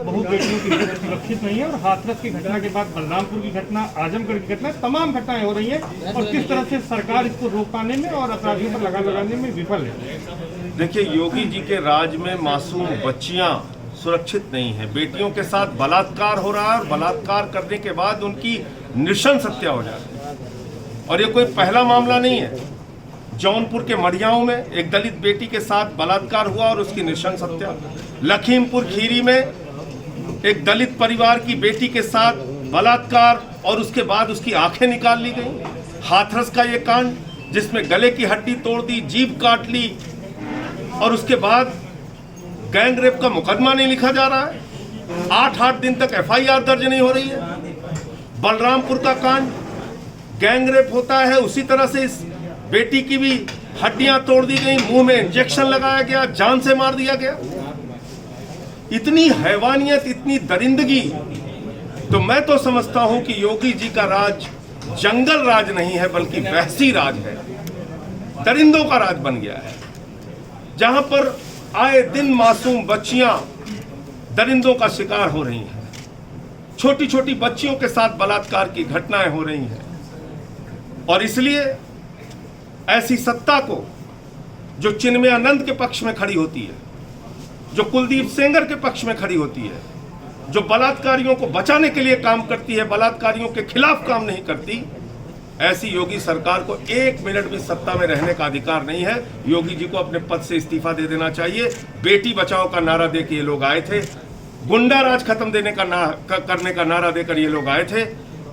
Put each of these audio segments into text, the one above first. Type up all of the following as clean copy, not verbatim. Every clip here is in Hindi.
बहु बेटियों की इज्जत सुरक्षित नहीं है और हाथरस की घटना के बाद बलरामपुर की घटना, आजमगढ़ की घटना, तमाम घटनाएं हो रही हैं और किस तरह से सरकार इसको रोक पाने में और अपराधियों पर लगाम लगाने में विफल है। देखिए, योगी जी के राज में मासूम बच्चियां सुरक्षित नहीं है। बेटियों के साथ बलात्कार हो रहा है और बलात्कार करने के बाद उनकी नृशंस हत्या हो जाती है। और ये कोई पहला मामला नहीं है। जौनपुर के मढ़ियाओं में एक दलित बेटी के साथ बलात्कार हुआ और उसकी नृशंस हत्या। लखीमपुर खीरी में एक दलित परिवार की बेटी के साथ बलात्कार और उसके बाद उसकी आंखें निकाल ली गई। हाथरस का ये कांड जिसमें गले की हड्डी तोड़ दी, जीभ काट ली और उसके बाद गैंग रेप का मुकदमा नहीं लिखा जा रहा है। 8 दिन तक FIR दर्ज नहीं हो रही है। बलरामपुर का कांड गैंग रेप होता है, उसी तरह से इस बेटी की भी हड्डियां तोड़ दी गई, मुंह में इंजेक्शन लगाया गया, जान से मार दिया गया। इतनी हैवानियत, इतनी दरिंदगी। तो मैं तो समझता हूं कि योगी जी का राज जंगल राज नहीं है बल्कि वहशी राज है, दरिंदों का राज बन गया है, जहां पर आए दिन मासूम बच्चियां दरिंदों का शिकार हो रही हैं। छोटी छोटी बच्चियों के साथ बलात्कार की घटनाएं हो रही हैं। और इसलिए ऐसी सत्ता को जो चिन्मयानंद के पक्ष में खड़ी होती है, जो कुलदीप सेंगर के पक्ष में खड़ी होती है, जो बलात्कारियों को बचाने के लिए काम करती है, बलात्कारियों के खिलाफ काम नहीं करती, ऐसी योगी सरकार को 1 मिनट भी सत्ता में रहने का अधिकार नहीं है। योगी जी को अपने पद से इस्तीफा दे देना चाहिए। बेटी बचाओ का नारा देकर ये लोग आए थे, गुंडा राज खत्म करने का नारा देकर ये लोग आए थे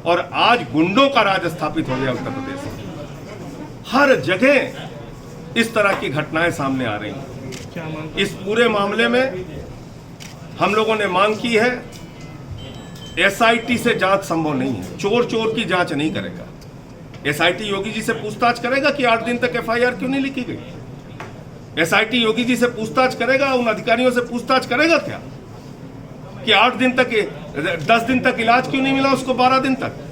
और आज गुंडों का राज स्थापित हो गया उत्तर प्रदेश में। हर जगह इस तरह की घटनाएं सामने आ रही हैं। इस पूरे मामले में हम लोगों ने मांग की है, SIT से जांच संभव नहीं है। चोर चोर की जांच नहीं करेगा। SIT योगी जी से पूछताछ करेगा कि 8 दिन तक FIR क्यों नहीं लिखी गई। SIT योगी जी से पूछताछ करेगा, उन अधिकारियों से पूछताछ करेगा क्या कि 8 दिन तक, 10 दिन तक इलाज क्यों नहीं मिला उसको 12 दिन तक।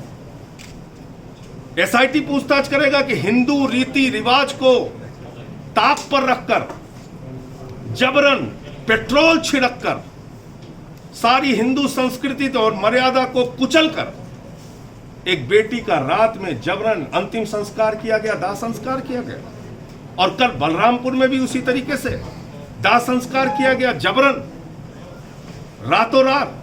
SIT पूछताछ करेगा कि हिंदू रीति रिवाज को ताक पर रखकर, जबरन पेट्रोल छिड़ककर, सारी हिंदू संस्कृति और मर्यादा को कुचलकर एक बेटी का रात में जबरन अंतिम संस्कार किया गया, दाह संस्कार किया गया। और कल बलरामपुर में भी उसी तरीके से दाह संस्कार किया गया, जबरन, रातों रात।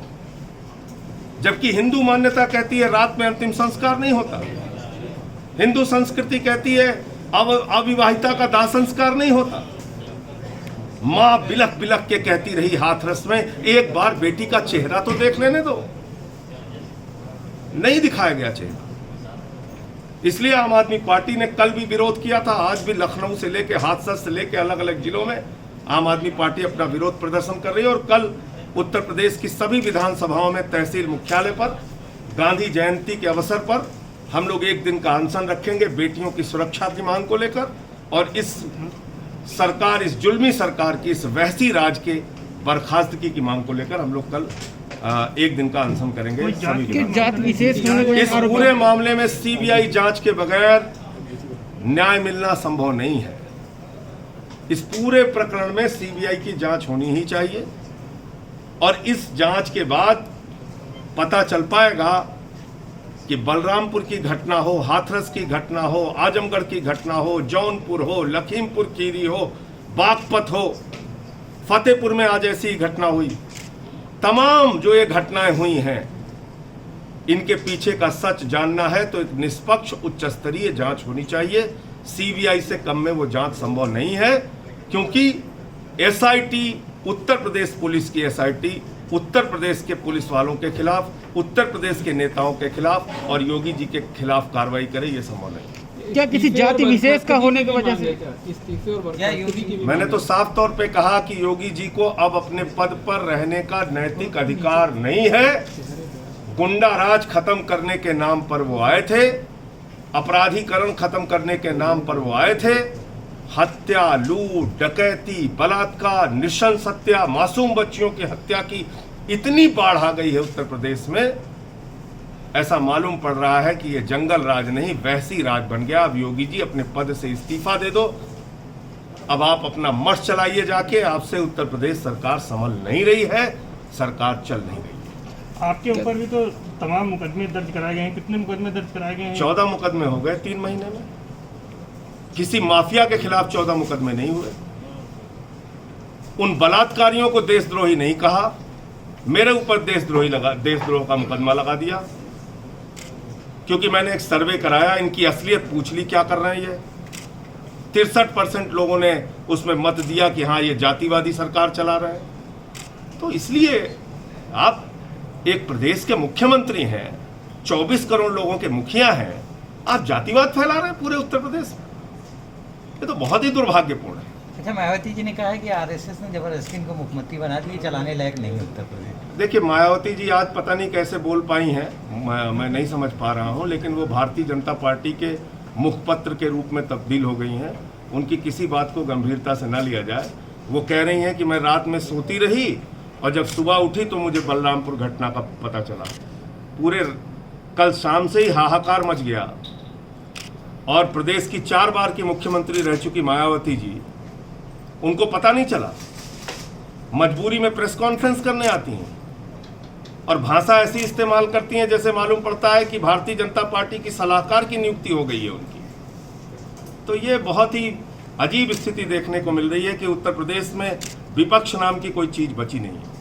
जबकि हिंदू मान्यता कहती है रात में अंतिम संस्कार नहीं होता। हिंदू संस्कृति कहती है अविवाहिता का दाह संस्कार नहीं होता। मां बिलख बिलख के कहती रही हाथरस में, एक बार बेटी का चेहरा तो देख लेने दो। नहीं दिखाया गया चेहरा। इसलिए आम आदमी पार्टी ने कल भी विरोध किया था, आज भी लखनऊ से लेकर हाथरस से लेकर अलग अलग जिलों में आम आदमी पार्टी अपना विरोध प्रदर्शन कर रही है। और कल उत्तर प्रदेश की सभी विधानसभाओं में तहसील मुख्यालय पर गांधी जयंती के अवसर पर हम लोग 1 दिन का अनशन रखेंगे बेटियों की सुरक्षा की मांग को लेकर। और इस सरकार, इस जुल्मी सरकार की, इस वहशी राज के बर्खास्तगी की मांग को लेकर हम लोग कल 1 दिन का अनशन करेंगे। जांच विशेष इस पूरे मामले में CBI जांच के बगैर न्याय मिलना संभव नहीं है। इस पूरे प्रकरण में CBI की जांच होनी ही चाहिए और इस जांच के बाद पता चल पाएगा कि बलरामपुर की घटना हो, हाथरस की घटना हो, आजमगढ़ की घटना हो, जौनपुर हो, लखीमपुर खीरी हो, बागपत हो, फतेहपुर में आज ऐसी घटना हुई, तमाम जो ये घटनाएं हुई हैं, इनके पीछे का सच जानना है तो एक निष्पक्ष उच्च स्तरीय जांच होनी चाहिए। CBI से कम में वो जांच संभव नहीं है, क्योंकि SIT, उत्तर प्रदेश पुलिस की SIT उत्तर प्रदेश के पुलिस वालों के खिलाफ, उत्तर प्रदेश के नेताओं के खिलाफ और योगी जी के खिलाफ कार्रवाई करे, ये संभव नहीं। क्या किसी जाति विशेष का होने की वजह से? मैंने तो साफ तौर पे कहा कि योगी जी को अब अपने पद पर रहने का नैतिक अधिकार नहीं है। गुंडा राज खत्म करने के नाम पर वो आए थे, अपराधीकरण खत्म करने के नाम पर वो आए थे। हत्या, लूट, डकैती, बलात्कार, नृशंस हत्या, मासूम बच्चियों की हत्या की इतनी बाढ़ आ गई है उत्तर प्रदेश में, ऐसा मालूम पड़ रहा है कि ये जंगल राज नहीं वहशी राज बन गया। अब योगी जी अपने पद से इस्तीफा दे दो, अब आप अपना मर्च चलाइए जाके, आपसे उत्तर प्रदेश सरकार संभल नहीं रही है। सरकार चल नहीं रही। आपके ऊपर भी तो तमाम मुकदमे दर्ज कराए गए हैं। कितने मुकदमे दर्ज कराए गए हैं? 14 मुकदमे हो गए 3 महीने में। किसी माफिया के खिलाफ 14 मुकदमे नहीं हुए। उन बलात्कारियों को देशद्रोही नहीं कहा, मेरे ऊपर देशद्रोह का मुकदमा लगा दिया, क्योंकि मैंने एक सर्वे कराया, इनकी असलियत पूछ ली क्या कर रहे हैं ये। 63% लोगों ने उसमें मत दिया कि हाँ ये जातिवादी सरकार चला रहे हैं। तो इसलिए आप एक प्रदेश के मुख्यमंत्री हैं, 24 करोड़ लोगों के मुखिया हैं, आप जातिवाद फैला रहे हैं पूरे उत्तर प्रदेश में। ये तो बहुत ही दुर्भाग्यपूर्ण है। अच्छा, मायावती जी ने कहा है कि आरएसएस ने जबरदस्ती इनको मुख्यमंत्री बना दिया, चलाने लायक नहीं है उत्तर प्रदेश। देखिए, मायावती जी आज पता नहीं कैसे बोल पाई हैं, मैं नहीं समझ पा रहा हूं, लेकिन वो भारतीय जनता पार्टी के मुखपत्र के रूप में तब्दील हो गई हैं। उनकी किसी बात को गंभीरता से न लिया जाए। वो कह रही हैं कि मैं रात में सोती रही और जब सुबह उठी तो मुझे बलरामपुर घटना का पता चला। पूरे कल शाम से ही हाहाकार मच गया। और प्रदेश की 4 बार की मुख्यमंत्री रह चुकी मायावती जी, उनको पता नहीं चला। मजबूरी में प्रेस कॉन्फ्रेंस करने आती हैं और भाषा ऐसी इस्तेमाल करती हैं जैसे मालूम पड़ता है कि भारतीय जनता पार्टी की सलाहकार की नियुक्ति हो गई है उनकी। तो ये बहुत ही अजीब स्थिति देखने को मिल रही है कि उत्तर प्रदेश में विपक्ष नाम की कोई चीज़ बची नहीं है।